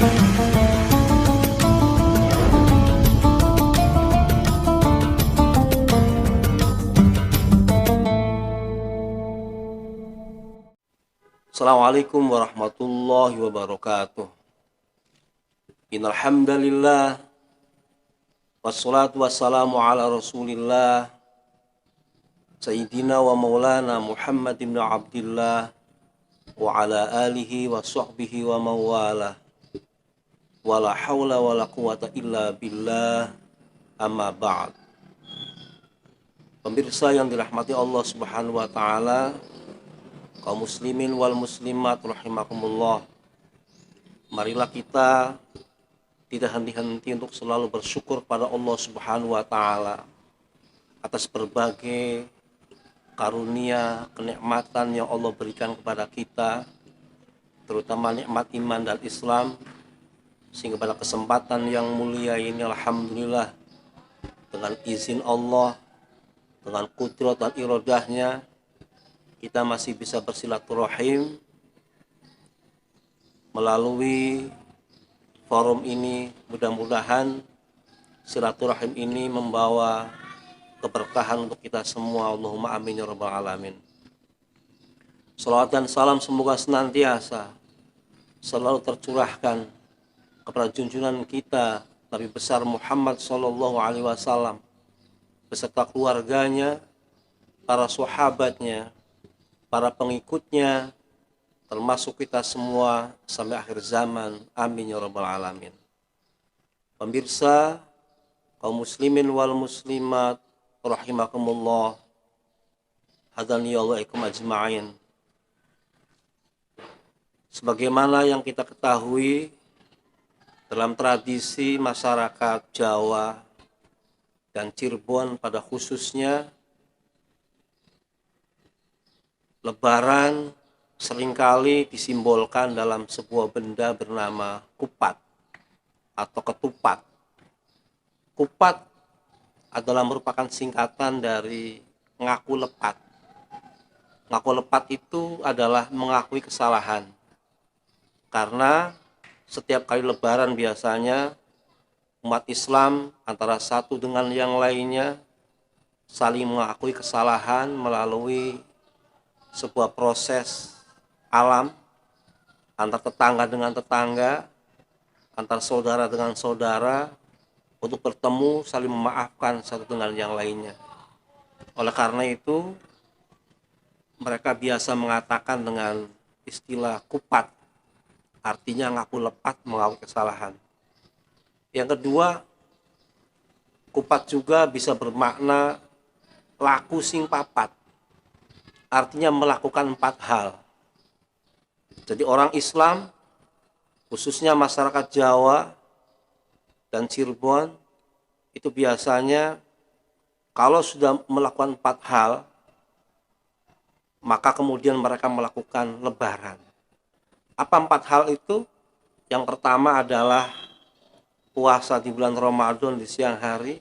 Assalamualaikum warahmatullahi wabarakatuh. Innal hamdalillah wassalatu wassalamu ala Rasulillah Sayyidina wa maulana Muhammad ibn Abdillah wa ala alihi wa sahbihi wa mawala wala hawla wala quwata illa billah, amma ba'd. Pemirsa yang dirahmati Allah Subhanahu wa taala, kaum muslimin wal muslimat rahimakumullah, marilah kita tidak henti-henti untuk selalu bersyukur pada Allah Subhanahu wa taala atas berbagai karunia, kenikmatan yang Allah berikan kepada kita, terutama nikmat iman dan Islam, sehingga pada kesempatan yang mulia ini alhamdulillah dengan izin Allah, dengan kudrat dan iradahnya, kita masih bisa bersilaturahim melalui forum ini. Mudah-mudahan silaturahim ini membawa keberkahan untuk kita semua. Allahumma amin ya rabbal alamin. Salawat dan salam semoga senantiasa selalu tercurahkan kepada junjungan kita Nabi besar Muhammad sallallahu alaihi wasallam beserta keluarganya, para sahabatnya, para pengikutnya, termasuk kita semua sampai akhir zaman. Amin ya rabbal alamin. Pemirsa, kaum muslimin wal muslimat rahimakumullah, hadani Allah ikum ajma'in. Sebagaimana yang kita ketahui, dalam tradisi masyarakat Jawa dan Cirebon pada khususnya, Lebaran seringkali disimbolkan dalam sebuah benda bernama kupat atau ketupat. Kupat adalah merupakan singkatan dari ngaku lepat. Ngaku lepat itu adalah mengakui kesalahan. Karena setiap kali Lebaran biasanya umat Islam antara satu dengan yang lainnya saling mengakui kesalahan melalui sebuah proses alam, antar tetangga dengan tetangga, antar saudara dengan saudara, untuk bertemu saling memaafkan satu dengan yang lainnya. Oleh karena itu, mereka biasa mengatakan dengan istilah kupat, artinya ngaku lepat, mengakui kesalahan. Yang kedua, kupat juga bisa bermakna laku sing papat, artinya melakukan 4 hal. Jadi orang Islam, khususnya masyarakat Jawa dan Cirebon, itu biasanya kalau sudah melakukan 4 hal, maka kemudian mereka melakukan lebaran. Apa 4 hal itu? Yang pertama adalah puasa di bulan Ramadan di siang hari,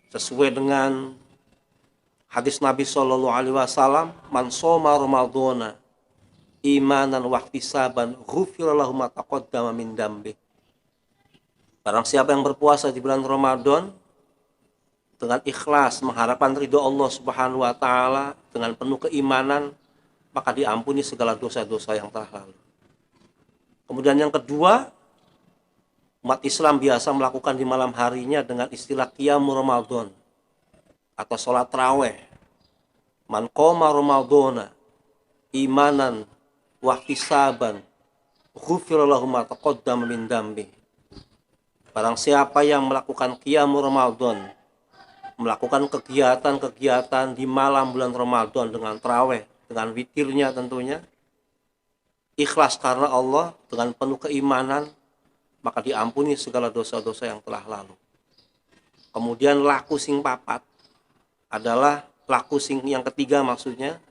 sesuai dengan hadis Nabi Shallallahu Alaihi Wasallam, man shoma Ramadhana imanan wahtisaban ghufira lahu ma taqaddama min dambi. Barang siapa yang berpuasa di bulan Ramadan dengan ikhlas mengharapkan ridho Allah Subhanahu wa taala dengan penuh keimanan, maka diampuni segala dosa-dosa yang telah lalu. Kemudian yang kedua, umat Islam biasa melakukan di malam harinya dengan istilah qiyam Ramadan atau sholat tarawih. Man qoma Ramadhana imanan wahtisaban ghufira lahu ma taqaddama min dambi. Barang siapa yang melakukan qiyam Ramadan, melakukan kegiatan-kegiatan di malam bulan Ramadan dengan tarawih, dengan witirnya tentunya, ikhlas karena Allah dengan penuh keimanan, maka diampuni segala dosa-dosa yang telah lalu. Kemudian laku sing papat adalah laku sing yang ketiga, maksudnya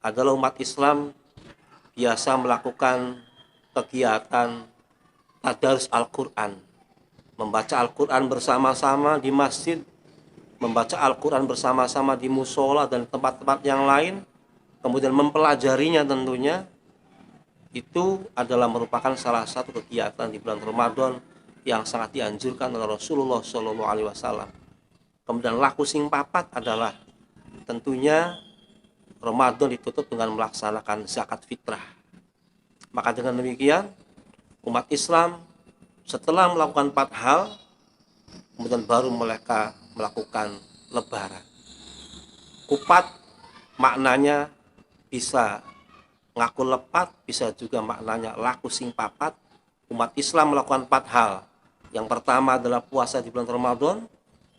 adalah umat Islam biasa melakukan kegiatan tadarus Al-Quran, membaca Al-Quran bersama-sama di masjid, membaca Al-Quran bersama-sama di musola dan tempat-tempat yang lain, kemudian mempelajarinya tentunya. itu adalah merupakan salah satu kegiatan di bulan Ramadan yang sangat dianjurkan oleh Rasulullah Shallallahu Alaihi Wasallam. Kemudian laku sing papat adalah tentunya Ramadan ditutup dengan melaksanakan zakat fitrah. Maka dengan demikian umat Islam setelah melakukan 4 hal, kemudian baru mereka melakukan lebaran. Kupat maknanya bisa ngaku lepat, bisa juga maknanya laku sing papat. Umat Islam melakukan 4 hal. Yang pertama adalah puasa di bulan Ramadan,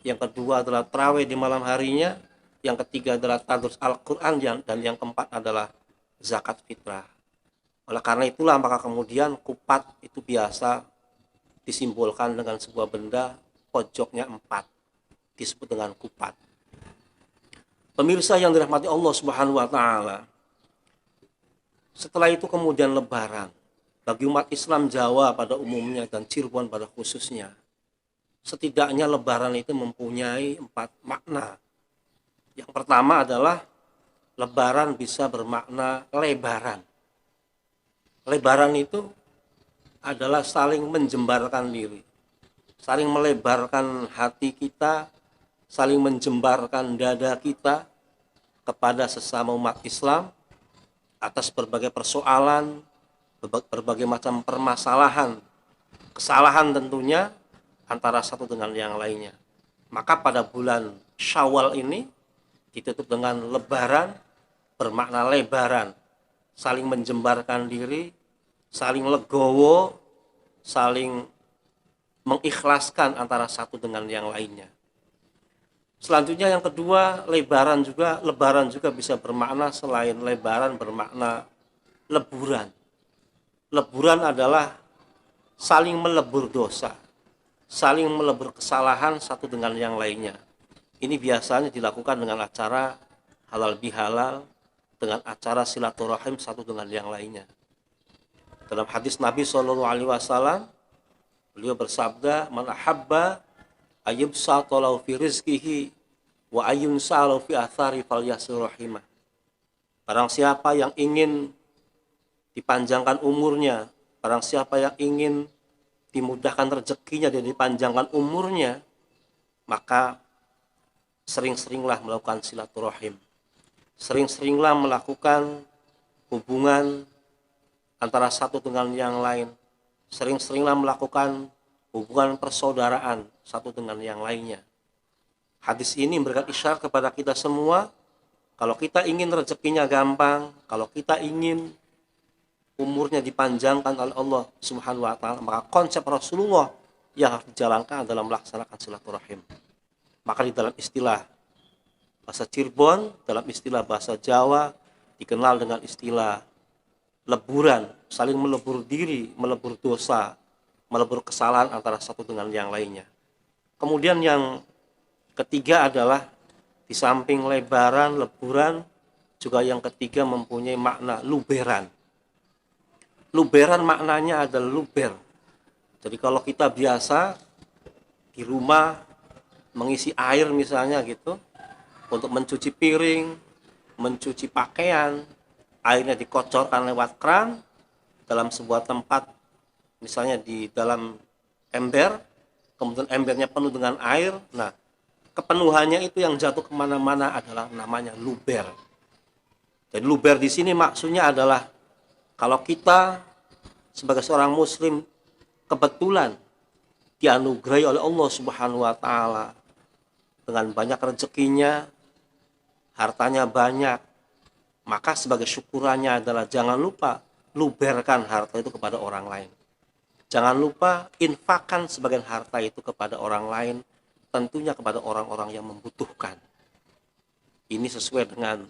yang kedua adalah tarawih di malam harinya, yang ketiga adalah tadarus Al-Quran, dan yang keempat adalah zakat fitrah. Oleh karena itulah maka kemudian kupat itu biasa disimbolkan dengan sebuah benda pojoknya 4, disebut dengan kupat. Pemirsa yang dirahmati Allah Subhanahu wa taala, setelah itu kemudian lebaran. Bagi umat Islam Jawa pada umumnya dan Cirebon pada khususnya, setidaknya lebaran itu mempunyai 4 makna. Yang pertama adalah lebaran bisa bermakna lebaran. Lebaran itu adalah saling menjembarkan diri, saling melebarkan hati kita, saling menjembarkan dada kita kepada sesama umat Islam atas berbagai persoalan, berbagai macam permasalahan, kesalahan tentunya antara satu dengan yang lainnya. Maka pada bulan Syawal ini ditutup dengan lebaran, bermakna lebaran, saling menjembarkan diri, saling legowo, saling mengikhlaskan antara satu dengan yang lainnya. Selanjutnya yang kedua, lebaran juga bisa bermakna selain lebaran bermakna leburan. Leburan adalah saling melebur dosa, saling melebur kesalahan satu dengan yang lainnya. Ini biasanya dilakukan dengan acara halal bihalal, dengan acara silaturahim satu dengan yang lainnya. Dalam hadis Nabi Shallallahu Alaihi Wasallam, beliau bersabda, "Man ahabba ayyubsata lahu fi rizqihi wa ayyunsa lahu fi athari falyasil rahimah." Barang siapa yang ingin dipanjangkan umurnya, barang siapa yang ingin dimudahkan rezekinya dan dipanjangkan umurnya, maka sering-seringlah melakukan silaturahim, sering-seringlah melakukan hubungan antara satu dengan yang lain, sering-seringlah melakukan hubungan persaudaraan satu dengan yang lainnya. Hadis ini memberikan isyarat kepada kita semua, kalau kita ingin rezekinya gampang, kalau kita ingin umurnya dipanjangkan oleh Allah Subhanahu wa taala, maka konsep Rasulullah yang harus dijalankan adalah melaksanakan silaturahim. Maka di dalam istilah bahasa Cirebon, dalam istilah bahasa Jawa dikenal dengan istilah leburan, saling melebur diri, melebur dosa, melebur kesalahan antara satu dengan yang lainnya. Kemudian yang ketiga adalah di samping lebaran, leburan, juga yang ketiga mempunyai makna luberan. Luberan maknanya adalah luber. Jadi kalau kita biasa di rumah mengisi air misalnya gitu, untuk mencuci piring, mencuci pakaian, airnya dikocorkan lewat keran dalam sebuah tempat, misalnya di dalam ember, kemudian embernya penuh dengan air. Nah, kepenuhannya itu yang jatuh kemana-mana adalah namanya luber. Jadi luber di sini maksudnya adalah kalau kita sebagai seorang muslim kebetulan dianugerahi oleh Allah Subhanahu wa taala dengan banyak rezekinya, hartanya banyak, maka sebagai syukurannya adalah jangan lupa luberkan harta itu kepada orang lain. Jangan lupa infakkan sebagian harta itu kepada orang lain, tentunya kepada orang-orang yang membutuhkan. Ini sesuai dengan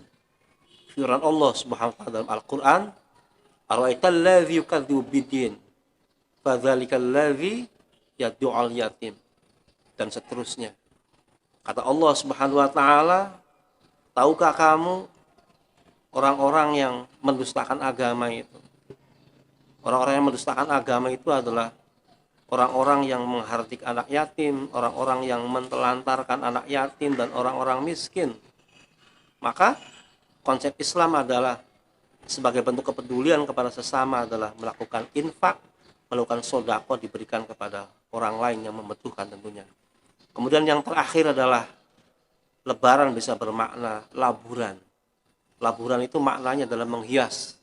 firman Allah Subhanahu wa taala dalam Al-Qur'an, "Ara'aital ladzi yukadzibu bid-din, fadzalikal ladzi yad'u'al yatim." Dan seterusnya. Kata Allah Subhanahu wa taala, tahukah kamu orang-orang yang mendustakan agama itu? Orang-orang yang mendustakan agama itu adalah orang-orang yang menghardik anak yatim, orang-orang yang mentelantarkan anak yatim dan orang-orang miskin. Maka konsep Islam adalah sebagai bentuk kepedulian kepada sesama adalah melakukan infak, melakukan sodako, diberikan kepada orang lain yang membutuhkan tentunya. Kemudian yang terakhir adalah Lebaran bisa bermakna laburan. Laburan itu maknanya adalah menghias.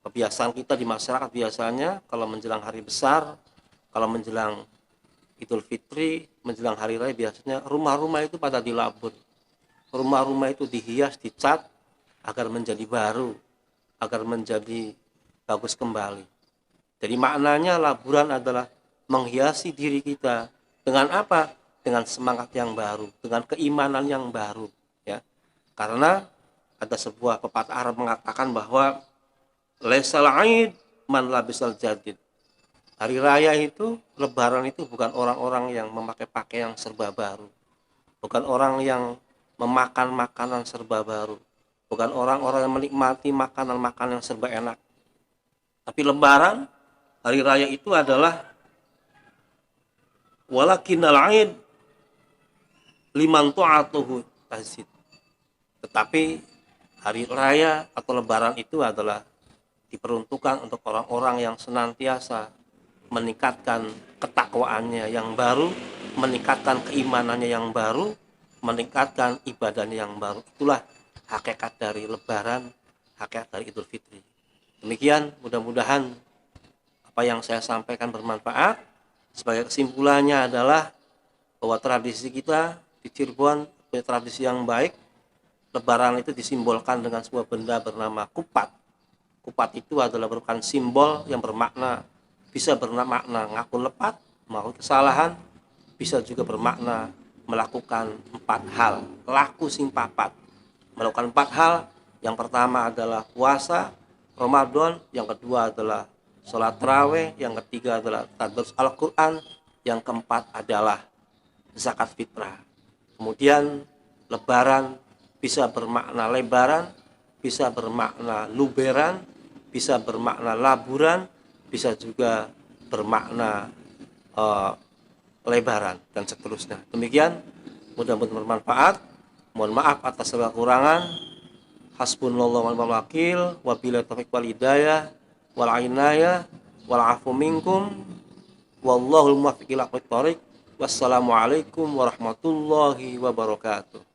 Kebiasaan kita di masyarakat biasanya kalau menjelang hari besar, kalau menjelang Idul Fitri, menjelang hari raya, biasanya rumah-rumah itu pada dilabur. Rumah-rumah itu dihias, dicat agar menjadi baru, agar menjadi bagus kembali. Jadi maknanya laburan adalah menghiasi diri kita dengan apa? Dengan semangat yang baru, dengan keimanan yang baru, ya. Karena ada sebuah pepatah Arab mengatakan bahwa laisal aid man labisal jadid. Hari raya itu, Lebaran itu bukan orang-orang yang memakai pakaian serba baru, bukan orang yang memakan makanan serba baru, bukan orang-orang yang menikmati makanan-makanan yang serba enak. Tapi Lebaran, hari raya itu adalah walakinnal aid liman tu'atuhu tazid. Tetapi hari raya atau Lebaran itu adalah diperuntukkan untuk orang-orang yang senantiasa meningkatkan ketakwaannya yang baru, meningkatkan keimanannya yang baru, meningkatkan ibadahnya yang baru. Itulah hakikat dari Lebaran, hakikat dari Idul Fitri. Demikian, mudah-mudahan apa yang saya sampaikan bermanfaat. Sebagai kesimpulannya adalah bahwa tradisi kita di Cirebon punya tradisi yang baik. Lebaran itu disimbolkan dengan sebuah benda bernama kupat. Kupat itu adalah merupakan simbol yang bermakna, bisa bermakna ngaku lepat, melakukan kesalahan, bisa juga bermakna melakukan 4 hal, laku sing papat. Melakukan 4 hal, yang pertama adalah puasa Ramadan, yang kedua adalah sholat tarawih, yang ketiga adalah tadarus Al-Quran, yang keempat adalah zakat fitrah. Kemudian Lebaran bisa bermakna lebaran, bisa bermakna luberan, bisa bermakna laburan, bisa juga bermakna lebaran, dan seterusnya. Demikian, mudah-mudahan bermanfaat. Mohon maaf atas segala kekurangan. Hasbunallahu wa ni'mal wakil, wabillahi taufiq wal hidayah, wal inayah, wal afu minkum, wallahul muwaffiq ila aqwamit thoriq. Wassalamualaikum warahmatullahi wabarakatuh.